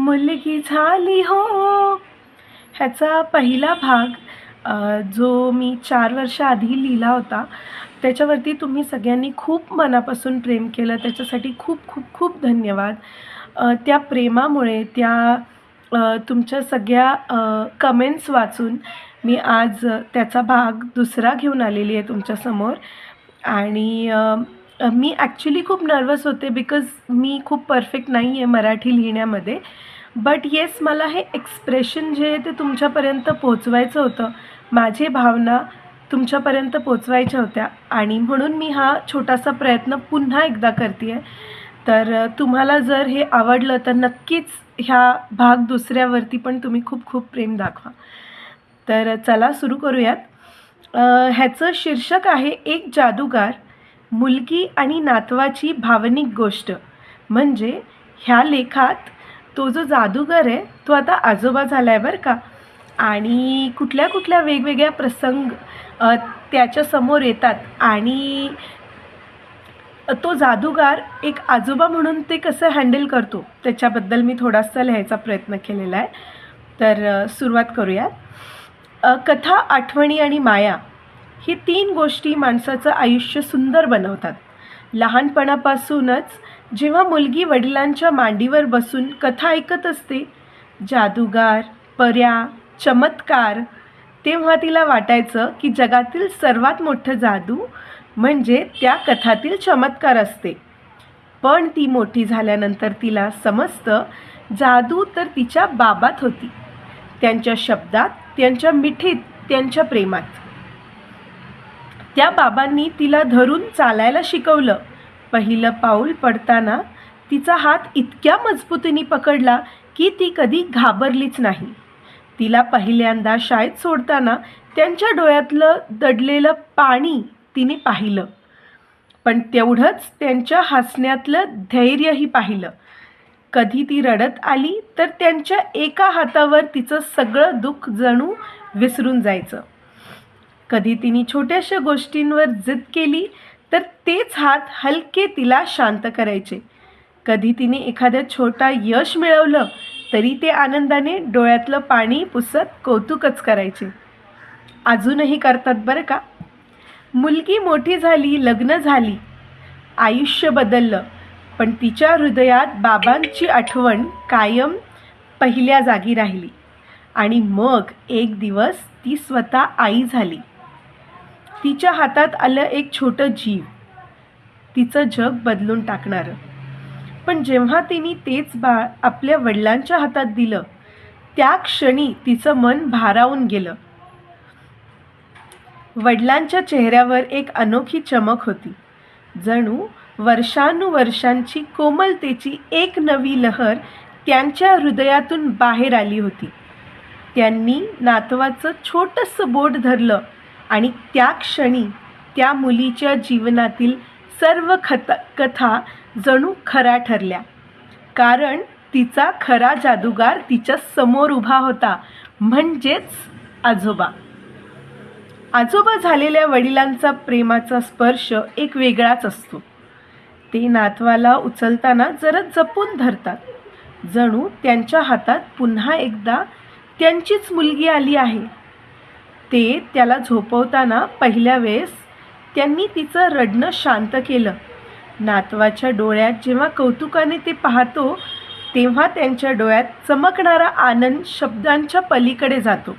मुलगी झाली हो ह्याचा पहिला भाग जो मी 4 वर्ष आधी लिहिला होता, त्याच्यावरती तुम्ही सगळ्यांनी खूप मनापासून प्रेम केलं, त्याच्यासाठी खूप खूप खूप धन्यवाद. त्या प्रेमामुळे, तुमच्या सगळ्या कमेंट्स वाचून मी आज त्याचा भाग दुसरा घेऊन आलेली आहे तुमच्यासमोर. आणि मी ॲक्च्युली खूप नर्वस होते बिकॉज मी खूप परफेक्ट नाही आहे मराठी लिहिण्यामध्ये. बट येस, मला हे एक्सप्रेशन जे आहे ते तुमच्यापर्यंत पोचवायचं होतं. माझी भावना तुमच्यापर्यंत पोचवायच्या होत्या आणि म्हणून मी हा छोटासा प्रयत्न पुन्हा एकदा करते आहे. तर तुम्हाला जर हे आवडलं तर नक्कीच ह्या भाग दुसऱ्यावरती पण तुम्ही खूप खूप प्रेम दाखवा. तर चला सुरू करूयात. ह्याचं शीर्षक आहे एक जादूगार, मुलगी आणि नातवाची भावनिक गोष्ट. म्हणजे ह्या लेखात तो जो जादूगार आहे तो आता आजोबा झाला आहे बरं का. आणि कुठल्या कुठल्या वेगवेगळ्या प्रसंग त्याच्यासमोर येतात आणि तो जादूगार एक आजोबा म्हणून ते कसं हँडल करतो त्याच्याबद्दल मी थोडासा लिहायचा प्रयत्न केलेला आहे. तर सुरुवात करूया. कथा, आठवणी आणि माया ही 3 गोष्टी माणसाचं आयुष्य सुंदर बनवतात. लहानपणापासूनच जेव्हा मुलगी वडिलांच्या मांडीवर बसून कथा ऐकत असते, जादूगार, पऱ्या, चमत्कार, तेव्हा तिला वाटायचं की जगातील सर्वात मोठं जादू म्हणजे त्या कथातील चमत्कार असते. पण ती मोठी झाल्यानंतर तिला समजतं जादू तर तिच्या बाबात होती, त्यांच्या शब्दात, त्यांच्या मिठीत, त्यांच्या प्रेमात. त्या बाबांनी तिला धरून चालायला शिकवलं. पहिलं पाऊल पडताना तिचा हात इतक्या मजबूतीने पकडला की ती कधी घाबरलीच नाही. तिला पहिल्यांदा शाळेत सोडताना त्यांच्या डोळ्यातलं दडलेलं पाणी तिने पाहिलं, पण तेवढंच त्यांच्या हसण्यातलं धैर्यही पाहिलं. कधी ती रडत आली तर त्यांच्या एका हातावर तिचं सगळं दुःख जणू विसरून जायचं. कधी तिने छोट्याशा गोष्टींवर जिद केली तर तेच हात हलके तिला शांत करायचे. कधी तिने एखाद्या छोटा यश मिळवलं तरी ते आनंदाने डोळ्यातलं पाणी पुसत कौतुकच करायचे. अजूनही करतात बरं का. मुलगी मोठी झाली, लग्न झाली, आयुष्य बदललं, पण तिच्या हृदयात बाबांची आठवण कायम पहिल्या जागी राहिली. आणि मग एक दिवस ती स्वतः आई झाली. तिच्या हातात आलं एक छोटं जीव, तिचं जग बदलून टाकणारं. पण जेव्हा तिने तेच बाळ आपल्या वडिलांच्या हातात दिलं, त्या क्षणी तिचं मन भारावून गेलं. वडिलांच्या चेहऱ्यावर एक अनोखी चमक होती. जणू वर्षानुवर्षांची कोमलतेची एक नवी लहर त्यांच्या हृदयातून बाहेर आली होती. त्यांनी नातवाचं छोटंसं बोट धरलं आणि त्या क्षणी त्या मुलीच्या जीवनातील सर्व कथा जणू खऱ्या ठरल्या. कारण तिचा खरा जादूगार तिच्या समोर उभा होता, म्हणजेच आजोबा. आजोबा झालेल्या वडिलांचा प्रेमाचा स्पर्श एक वेगळाच असतो. ते नातवाला उचलताना जरा जपून धरतात, जणू त्यांच्या हातात पुन्हा एकदा त्यांचीच मुलगी आली आहे. ते त्याला झोपवताना पहिल्या वेळेस त्यांनी तिचं रडणं शांत केलं. नातवाच्या डोळ्यात जेव्हा कौतुकाने ते पाहतो तेव्हा त्यांच्या डोळ्यात चमकणारा आनंद शब्दांच्या पलीकडे जातो.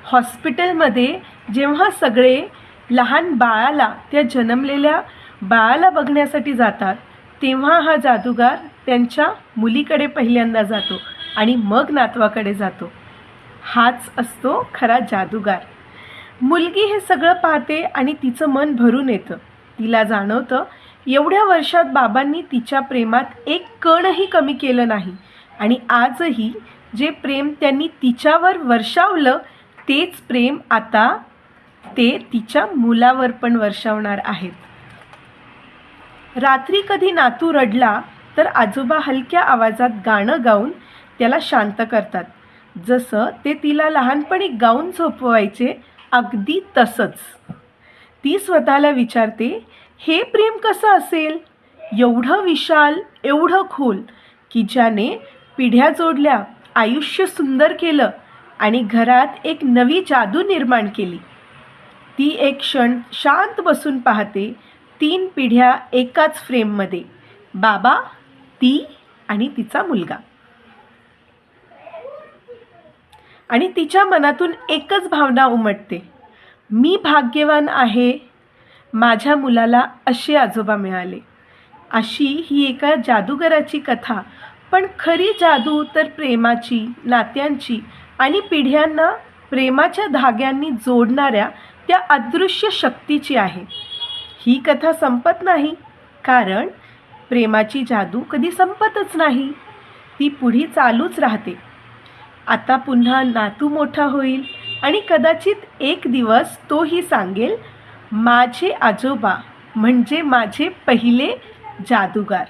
हॉस्पिटलमध्ये जेव्हा सगळे लहान बाळाला, त्या जन्मलेल्या बाळाला बघण्यासाठी जातात, तेव्हा हा जादूगार त्यांच्या मुलीकडे पहिल्यांदा जातो आणि मग नातवाकडे जातो. हाच असतो खरा जादूगार. मुलगी हे सगळं पाहते आणि तिचं मन भरून येतं. तिला जाणवतं एवढ्या वर्षात बाबांनी तिच्या प्रेमात एक कणही कमी केलं नाही आणि आजही जे प्रेम त्यांनी तिच्यावर वर्षावलं तेच प्रेम आता ते तिच्या मुलावर पण वर्षावणार आहेत. रात्री कधी नातू रडला तर आजोबा हलक्या आवाजात गाणं गाऊन त्याला शांत करतात. जसं ते तिला लहानपणी गाऊन झोपवायचे, अगदी तसंच. ती स्वतःला विचारते, हे प्रेम कसं असेल, एवढं विशाल, एवढं खोल, की ज्याने पिढ्या जोडल्या, आयुष्य सुंदर केलं आणि घरात एक नवी जादू निर्माण केली. ती एक क्षण शांत बसून पाहते. 3 पिढ्या एकाच फ्रेममध्ये, बाबा, ती आणि तिचा मुलगा. आणि तिच्या मनातून एकच भावना उमटते, मी भाग्यवान आहे, माझ्या मुलाला असे आजोबा मिळाले. अशी ही एका जादूगराची कथा. पण खरी जादू तर प्रेमाची, नात्यांची आणि पिढ्यांना प्रेमाच्या धाग्यांनी जोडणाऱ्या त्या अदृश्य शक्तीची आहे. ही कथा संपत नाही, कारण प्रेमाची जादू कधी संपतच नाही. ती पुढे चालूच राहते. आता पुन्हा नातू मोठा होईल आणि कदाचित एक दिवस तोही सांगेल, माझे आजोबा म्हणजे माझे पहिले जादूगार.